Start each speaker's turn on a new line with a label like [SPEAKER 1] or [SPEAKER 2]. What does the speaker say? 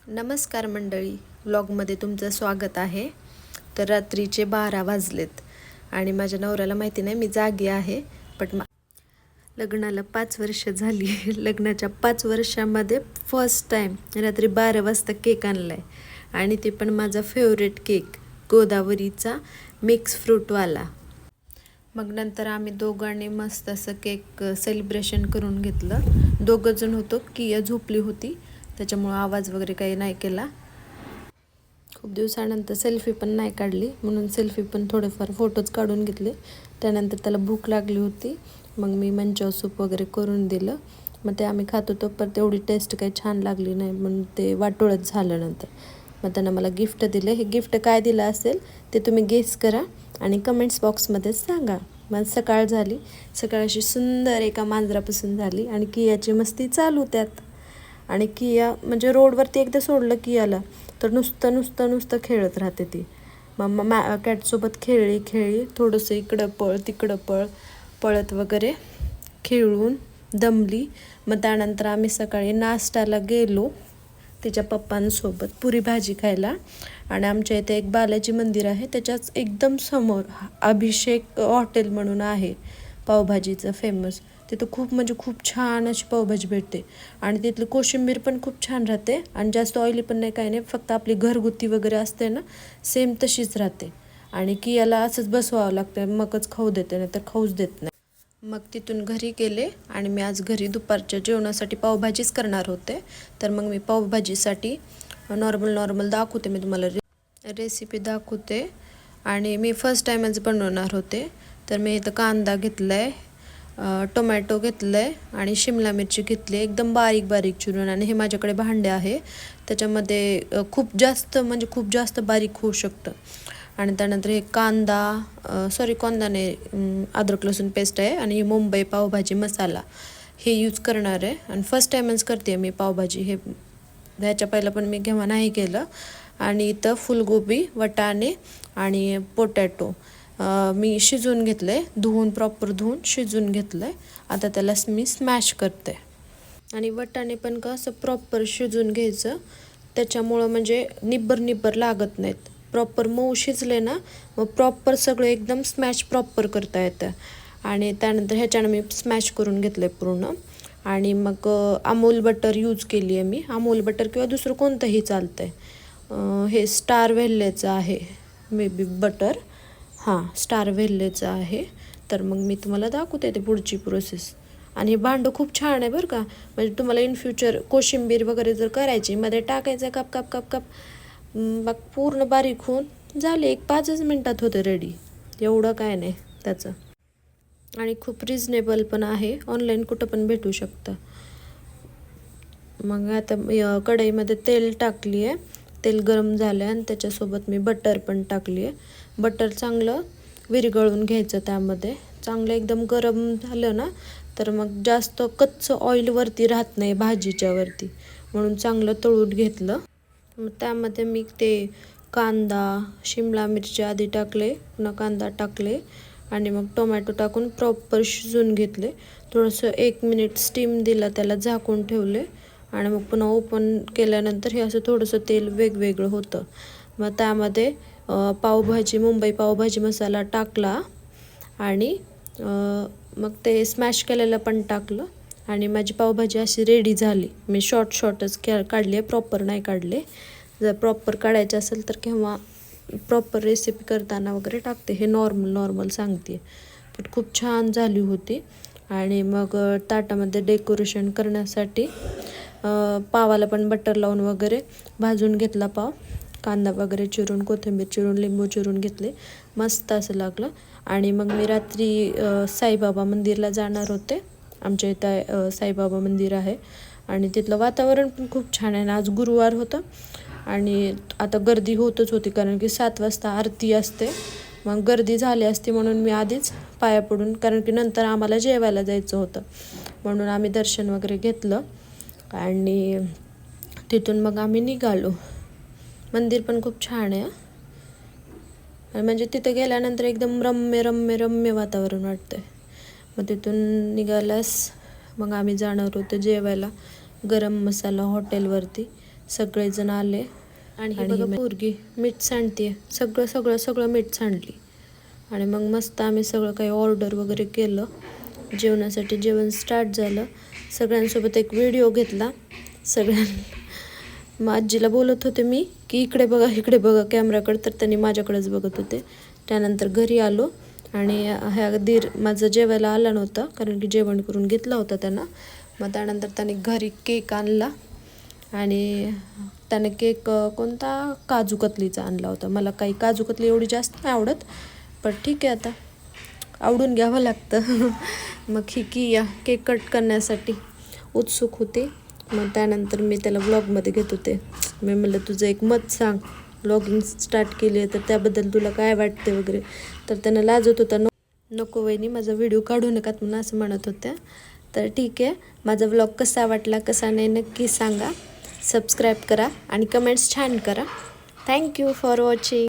[SPEAKER 1] नमस्कार मंडळी, व्लॉगमध्ये तुमचं स्वागत आहे. तर रात्रीचे 12 वाजलेत आणि माझ्या नवऱ्याला माहिती नाही मी जागी आहे. पण लग्नाला 5 वर्ष झाली. लग्नाच्या 5 वर्षामध्ये फर्स्ट टाईम रात्री 12 वाजता केक आणला आहे आणि ते पण माझा फेवरेट केक, गोदावरीचा मिक्स फ्रूटवाला. मग नंतर आम्ही दोघांनी मस्त असं केक सेलिब्रेशन करून घेतलं. दोघंजण होतो, किया झोपली होती त्याच्यामुळं आवाज वगैरे काही नाही केला. खूप दिवसानंतर सेल्फी पण नाही काढली, म्हणून सेल्फी पण थोडेफार फोटोज काढून घेतले. त्यानंतर त्याला भूक लागली होती, मग मी मंचाव सूप वगैरे करून दिलं. मग ते आम्ही खात होतो, पण तेवढी टेस्ट काही छान लागली नाही म्हणून ते वाटोळच झालं. नंतर मग त्यांना मला गिफ्ट दिलं. हे गिफ्ट काय दिलं असेल ते तुम्ही गेस करा आणि कमेंट्स बॉक्समध्ये सांगा. मग सकाळ झाली, सकाळ अशी सुंदर एका मांजरापासून झाली आणि कियाची मस्ती चालू त्यात. आणि किया म्हणजे रोडवरती एकदा सोडलं कियाला तर नुसतं खेळत राहते ती. मग कॅटसोबत खेळली थोडंसं इकडं पळ तिकडं पळत वगैरे खेळून दमली. मग त्यानंतर आम्ही सकाळी नाश्त्याला गेलो तिच्या पप्पांसोबत पुरी भाजी खायला. आणि आमच्या इथे एक बालाजी मंदिर आहे, त्याच्याच एकदम समोर अभिषेक हॉटेल म्हणून आहे पावभाजीचं फेमस. तिथं खूप छान अशी पावभाजी भेटते आणि तिथली कोशिंबीर पण खूप छान राहते आणि जास्त ऑइली पण नाही, काही नाही, फक्त आपली घरगुती वगैरे असते ना सेम तशीच राहते. आणि कियाला असंच बसवावं लागतं, मगच खाऊ देते, नाही तर खाऊच देत नाही. मग तिथून घरी गेले आणि मी आज घरी दुपारच्या जेवणासाठी पावभाजीच करणार होते. तर मग मी पावभाजीसाठी नॉर्मल दाखवते, मी तुम्हाला रेसिपी दाखवते. आणि मी फर्स्ट टाईमच बनवणार होते. तर मी इथं कांदा घेतला आहे, टोमॅटो घेतलं आहे आणि शिमला मिरची घेतली एकदम बारीक चिरून. आणि हे माझ्याकडे भांडे आहे, त्याच्यामध्ये खूप जास्त बारीक होऊ शकतं. आणि त्यानंतर हे कांदा नाही, अद्रक लसूण पेस्ट आहे आणि मुंबई पावभाजी मसाला हे यूज करणार आहे. आणि फर्स्ट टाईमच करते मी पावभाजी, हे ह्याच्या पहिलं पण मी केव्हा नाही केलं. आणि इथं फुलगोबी, वटाणे आणि पोटॅटो मी शिजवून घेतलं आहे, प्रॉपर धुवून शिजवून घेतलं आहे. आता त्याला मी स्मॅश करते. आणि वटाणे पण असं प्रॉपर शिजवून घ्यायचं, त्याच्यामुळं म्हणजे निब्बर लागत नाहीत. प्रॉपर मऊ शिजले ना मग प्रॉपर सगळं एकदम स्मॅश प्रॉपर करता येतं. आणि त्यानंतर ह्याच्यानं मी स्मॅश करून घेतलं आहे पूर्ण. आणि मग अमूल बटर यूज केली आहे मी, अमूल बटर किंवा दुसरं कोणतंही चालतं आहे. हे स्टार व्हॅलेचं आहे मे बी बटर, हां स्टार व्हॅलेचं आहे. तर मग मी तुम्हाला दाखवते ते पुढची प्रोसेस. आणि हे भांडं खूप छान आहे बरं का, म्हणजे तुम्हाला इन फ्युचर कोशिंबीर वगैरे जर करायची मध्ये टाकायचं कप मग पूर्ण बारीक होऊन झाले, 5 मिनटात होतं रेडी, एवढं काय नाही त्याचं. आणि खूप रिजनेबल पण आहे, ऑनलाईन कुठं पण भेटू शकतं. मग आता कढईमध्ये तेल टाकली आहे, तेल गरम झालं आणि त्याच्यासोबत मी बटर पण टाकली आहे. बटर चांगलं विरघळून घ्यायचं, त्यामध्ये चांगलं एकदम गरम झालं ना तर मग जास्त कच्चं ऑइलवरती राहत नाही भाजीच्या वरती, म्हणून चांगलं तळून घेतलं. मग त्यामध्ये मी ते कांदा, शिमला मिरची आधी टाकले, पुन्हा कांदा टाकले आणि मग टोमॅटो टाकून प्रॉपर शिजवून घेतले. थोडंसं 1 मिनिट स्टीम दिला, त्याला झाकून ठेवले आणि मग पुन्हा ओपन केल्यानंतर हे असं थोडंसं तेल वेगवेगळं होतं. मग त्यामध्ये मुंबई पावभाजी मसाला टाकला आणि मग ते स्मॅश केलेलं पण टाकलं आणि माझी पावभाजी अशी रेडी झाली. मी शॉर्टच काढली आहे, प्रॉपर नाही काढले. जर प्रॉपर काढायचं असेल तर केव्हा प्रॉपर रेसिपी करताना वगैरे टाकते, हे नॉर्मल सांगते. पण खूप छान झाली होती. आणि मग ताटामध्ये डेकोरेशन करण्यासाठी पावाला पण बटर लावून वगैरे भाजून घेतला पाव, कांदा वगैरे चिरून, कोथिंबीर चिरून, लिंबू चिरून घेतले, मस्त असं लागलं. आणि मग मी रात्री साईबाबा मंदिरला जाणार होते. आमच्या इथं साईबाबा मंदिर आहे आणि तिथलं वातावरण पण खूप छान आहे. आज गुरुवार होतं आणि आता गर्दी होतच होती, कारण की 7 वाजता आरती असते. मग गर्दी झाली असती म्हणून मी आधीच पाया पडून, कारण की नंतर आम्हाला जेवायला जायचं होतं, म्हणून आम्ही दर्शन वगैरे घेतलं आणि तिथून मग आम्ही निघालो. मंदिर पण खूप छान आहे आणि म्हणजे तिथं गेल्यानंतर एकदम रम्य वातावरण वाटतंय. मग तिथून निघाल्यास मग आम्ही जाणार होतो जेवायला गरम मसाला हॉटेलवरती. सगळेजण आले. आणि ही बघा पोरगी मीठ सांडते, सगळं सगळं सगळं मीठ सांडली. आणि मग मस्त आम्ही सगळं काही ऑर्डर वगैरे केलं. जेवणासाठी जेवण स्टार्ट झालं. सगळ्यांसोबत एक व्हिडिओ घेतला. मग आजीला बोलत होते मी की इकडे बघा कॅमेराकडे, तर त्यांनी माझ्याकडेच बघत होते. त्यानंतर घरी आलो आणि ह्या दीर माझं जेवायला आला नव्हता, कारण की जेवण करून घेतला होता त्यांना. मग त्यानंतर त्याने घरी केक आणला आणि त्याने केक कोणता काजू कतलीचा आणला होता. मला काही काजू कतली एवढी जास्त नाही आवडत, पण ठीक आहे आता आवडून घ्यावं लागतं. मग ही किया केक कट करण्यासाठी उत्सुक होते. मग त्यानंतर मी त्याला व्लॉगमध्ये घेत होते. मी म्हणलं तुझं एक मत सांग, व्लॉगिंग स्टार्ट केली आहे तर त्याबद्दल तुला काय वाटते वगैरे. तर त्यानं लाजत होता, नको वहिनी माझा व्हिडिओ काढू नका म्हणून असं म्हणत होत्या. तर ठीक आहे, माझा व्लॉग कसा वाटला कसा नाही नक्की सांगा. सबस्क्राईब करा आणि कमेंट्स छान करा. Thank you for watching.